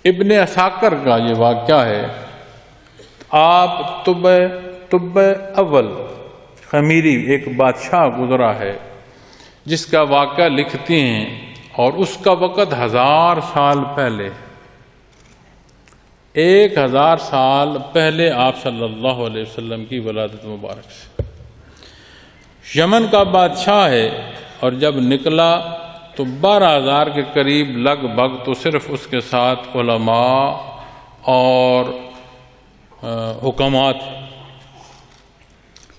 ابن عساکر کا یہ واقعہ ہے. آپ طب اول خمیری ایک بادشاہ گزرا ہے جس کا واقعہ لکھتے ہیں، اور اس کا وقت 1000 سال پہلے، 1000 سال پہلے آپ صلی اللہ علیہ وسلم کی ولادت مبارک سے. یمن کا بادشاہ ہے، اور جب نکلا تو 12000 کے قریب لگ بھگ تو صرف اس کے ساتھ علماء اور حکمات،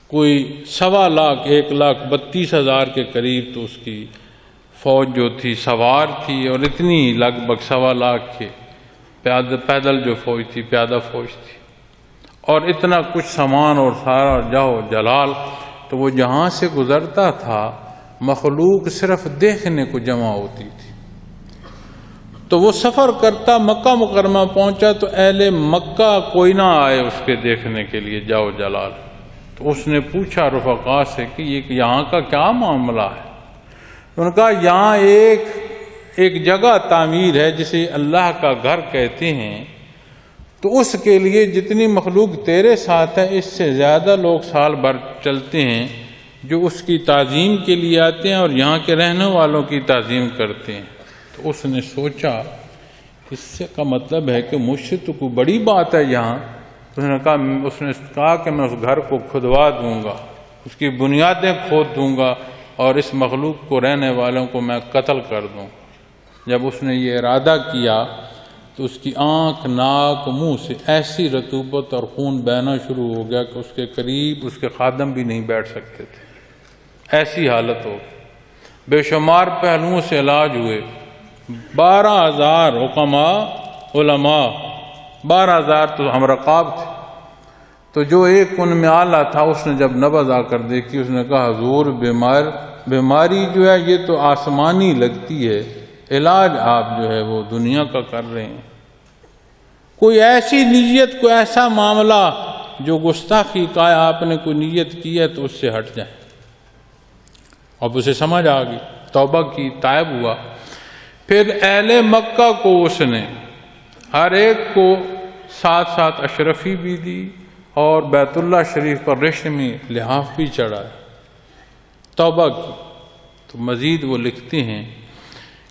کوئی 1.25 لاکھ 1,32,000 کے قریب تو اس کی فوج جو تھی سوار تھی، اور اتنی لگ بھگ 1.25 لاکھ کے پیدل جو فوج تھی، پیادہ فوج تھی، اور اتنا کچھ سامان اور سارا جاؤ جلال. تو وہ جہاں سے گزرتا تھا مخلوق صرف دیکھنے کو جمع ہوتی تھی. تو وہ سفر کرتا مکہ مکرمہ پہنچا تو اہل مکہ کوئی نہ آئے اس کے دیکھنے کے لیے جاؤ جلال. تو اس نے پوچھا رفقا سے کہ یہ یہاں کا کیا معاملہ ہے؟ انہوں نے کہا یہاں ایک جگہ تعمیر ہے جسے اللہ کا گھر کہتے ہیں، تو اس کے لیے جتنی مخلوق تیرے ساتھ ہے اس سے زیادہ لوگ سال بھر چلتے ہیں جو اس کی تعظیم کے لیے آتے ہیں اور یہاں کے رہنے والوں کی تعظیم کرتے ہیں. تو اس نے سوچا اس سے کا مطلب ہے کہ مجھ سے تو کوئی بڑی بات ہے یہاں. اس نے کہا کہ میں اس گھر کو کھدوا دوں گا، اس کی بنیادیں کھود دوں گا، اور اس مخلوق کو رہنے والوں کو میں قتل کر دوں. جب اس نے یہ ارادہ کیا تو اس کی آنکھ، ناک، منہ سے ایسی رطوبت اور خون بہنا شروع ہو گیا کہ اس کے قریب اس کے خادم بھی نہیں بیٹھ سکتے تھے. ایسی حالت ہو. بے شمار پہلوؤں سے علاج ہوئے. 12,000 حکماء علماء، 12,000 تو ہم رقاب تھے. تو جو ایک ان میں آلہ تھا اس نے جب نبض آ کر دیکھی، اس نے کہا حضور بیماری جو ہے یہ تو آسمانی لگتی ہے، علاج آپ جو ہے وہ دنیا کا کر رہے ہیں. کوئی ایسی نیت، کوئی ایسا معاملہ جو گستاخی کا ہے، آپ نے کوئی نیت کی ہے تو اس سے ہٹ جائیں. اب اسے سمجھ آ گئی، توبہ کی، تائب ہوا. پھر اہل مکہ کو اس نے ہر ایک کو ساتھ ساتھ اشرفی بھی دی اور بیت اللہ شریف پر ریشمی لحاف بھی چڑھایا. توبہ کی. تو مزید وہ لکھتے ہیں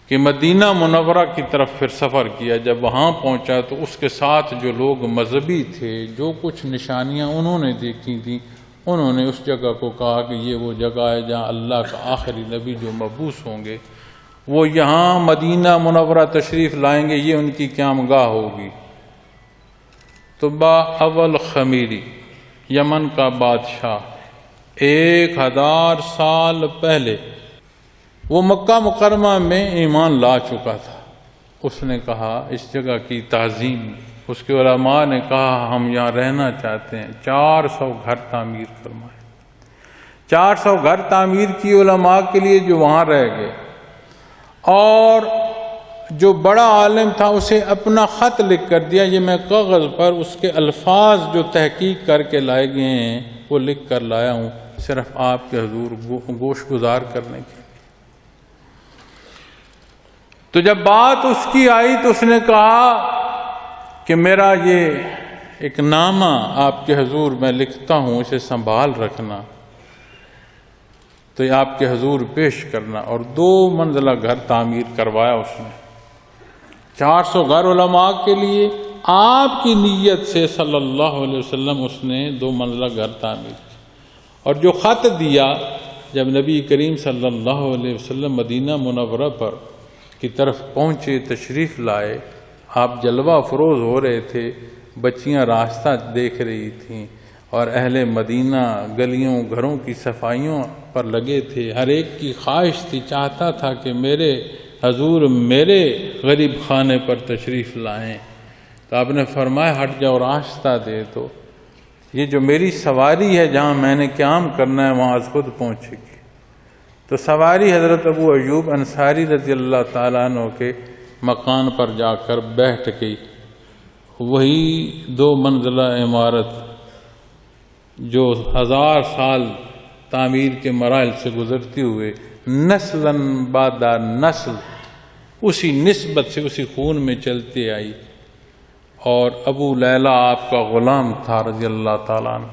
کہ مدینہ منورہ کی طرف پھر سفر کیا. جب وہاں پہنچا تو اس کے ساتھ جو لوگ مذہبی تھے، جو کچھ نشانیاں انہوں نے دیکھی تھیں، انہوں نے اس جگہ کو کہا کہ یہ وہ جگہ ہے جہاں اللہ کا آخری نبی جو مبعوث ہوں گے وہ یہاں مدینہ منورہ تشریف لائیں گے، یہ ان کی قیامگاہ ہوگی. تو اول خمیری یمن کا بادشاہ 1000 سال پہلے وہ مکہ مکرمہ میں ایمان لا چکا تھا. اس نے کہا اس جگہ کی تعظیم، اس کے علماء نے کہا ہم یہاں رہنا چاہتے ہیں. 400 گھر تعمیر فرمائے. 400 گھر تعمیر کی علماء کے لیے جو وہاں رہ گئے. اور جو بڑا عالم تھا اسے اپنا خط لکھ کر دیا، یہ میں کاغذ پر اس کے الفاظ جو تحقیق کر کے لائے گئے ہیں وہ لکھ کر لایا ہوں، صرف آپ کے حضور گوش گزار کرنے کے. تو جب بات اس کی آئی تو اس نے کہا کہ میرا یہ ایک نامہ آپ کے حضور میں لکھتا ہوں، اسے سنبھال رکھنا. تو یہ آپ کے حضور پیش کرنا. اور 2 منزلہ گھر تعمیر کروایا اس نے. 400 گھر علماء کے لیے آپ کی نیت سے صلی اللہ علیہ وسلم اس نے 2 منزلہ گھر تعمیر کی. اور جو خط دیا جب نبی کریم صلی اللہ علیہ وسلم مدینہ منورہ پر کی طرف پہنچے، تشریف لائے، آپ جلوہ فروز ہو رہے تھے، بچیاں راستہ دیکھ رہی تھیں، اور اہل مدینہ گلیوں گھروں کی صفائیوں پر لگے تھے. ہر ایک کی خواہش تھی، چاہتا تھا کہ میرے حضور میرے غریب خانے پر تشریف لائیں. تو آپ نے فرمایا ہٹ جاؤ، راستہ دے دو، یہ جو میری سواری ہے جہاں میں نے قیام کرنا ہے وہاں از خود پہنچے گی. تو سواری حضرت ابو ایوب انصاری رضی اللہ تعالیٰ عنہ کے مکان پر جا کر بیٹھ گئی. وہی 2 منزلہ عمارت جو 1000 سال تعمیر کے مراحل سے گزرتے ہوئے نسلاً بعد نسل اسی نسبت سے اسی خون میں چلتے آئی. اور ابو لیلہ آپ کا غلام تھا رضی اللہ تعالیٰ عنہ،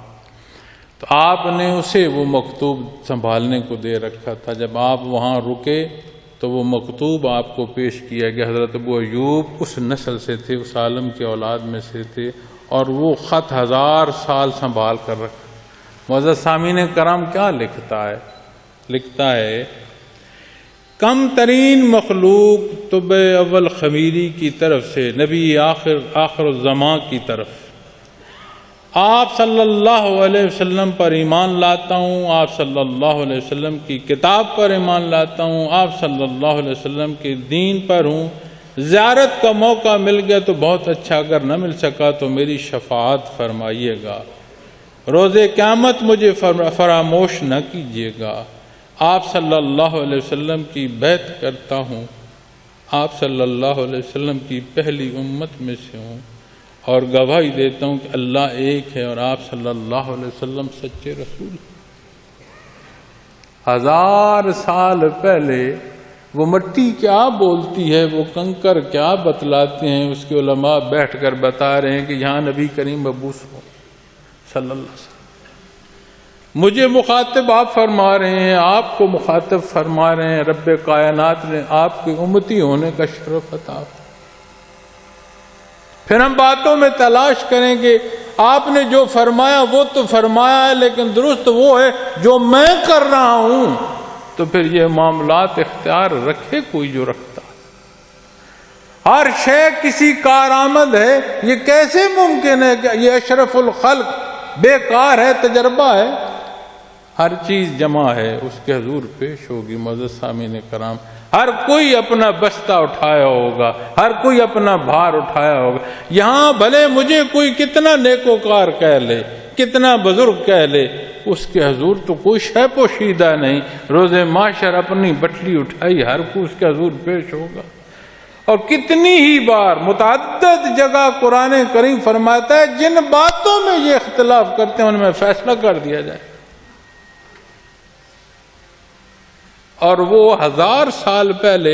تو آپ نے اسے وہ مکتوب سنبھالنے کو دے رکھا تھا۔ جب آپ وہاں رکے تو وہ مکتوب آپ کو پیش کیا گیا۔ حضرت ابو ایوب اس نسل سے تھے، اس عالم کی اولاد میں سے تھے، اور وہ خط 1000 سال سنبھال کر رکھا۔ معزز سامعین کرام کیا لکھتا ہے کم ترین مخلوق طب اول خمیری کی طرف سے نبی آخر الزمان کی طرف آپ صلی اللہ علیہ وسلم پر ایمان لاتا ہوں، آپ صلی اللہ علیہ وسلم کی کتاب پر ایمان لاتا ہوں، آپ صلی اللہ علیہ وسلم کے دین پر ہوں۔ زیارت کا موقع مل گیا تو بہت اچھا، اگر نہ مل سکا تو میری شفاعت فرمائیے گا، روز قیامت مجھے فراموش نہ کیجیے گا۔ آپ صلی اللہ علیہ وسلم کی بیعت کرتا ہوں، آپ صلی اللہ علیہ وسلم کی پہلی امت میں سے ہوں، اور گواہی دیتا ہوں کہ اللہ ایک ہے اور آپ صلی اللہ علیہ وسلم سچے رسول ہیں۔ 1000 سال پہلے وہ مٹی کیا بولتی ہے، وہ کنکر کیا بتلاتے ہیں، اس کے علماء بیٹھ کر بتا رہے ہیں کہ یہاں نبی کریم مبعوث ہو صلی اللہ علیہ وسلم۔ مجھے مخاطب آپ فرما رہے ہیں، آپ کو مخاطب فرما رہے ہیں، رب کائنات نے آپ کی امتی ہونے کا شرف عطا فرمایا۔ پھر ہم باتوں میں تلاش کریں گے آپ نے جو فرمایا وہ تو فرمایا ہے، لیکن درست وہ ہے جو میں کر رہا ہوں، تو پھر یہ معاملات اختیار رکھے کوئی جو رکھتا ہے۔ ہر شے کسی کارآمد ہے، یہ کیسے ممکن ہے کہ یہ اشرف الخلق بیکار ہے، تجربہ ہے؟ ہر چیز جمع ہے، اس کے حضور پیش ہوگی۔ معزز سامعین کرام، ہر کوئی اپنا بستہ اٹھایا ہوگا، ہر کوئی اپنا بھار اٹھایا ہوگا۔ یہاں بھلے مجھے کوئی کتنا نیکوکار کہہ لے، کتنا بزرگ کہہ لے، اس کے حضور تو کوئی شے پوشیدہ نہیں۔ روز محشر اپنی بٹلی اٹھائی، ہر کوئی اس کے حضور پیش ہوگا۔ اور کتنی ہی بار متعدد جگہ قرآن کریم فرماتا ہے جن باتوں میں یہ اختلاف کرتے ہیں ان میں فیصلہ کر دیا جائے، اور وہ 1000 سال پہلے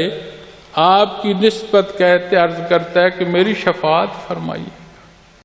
آپ کی نسبت عرض کرتا ہے کہ میری شفاعت فرمائیے۔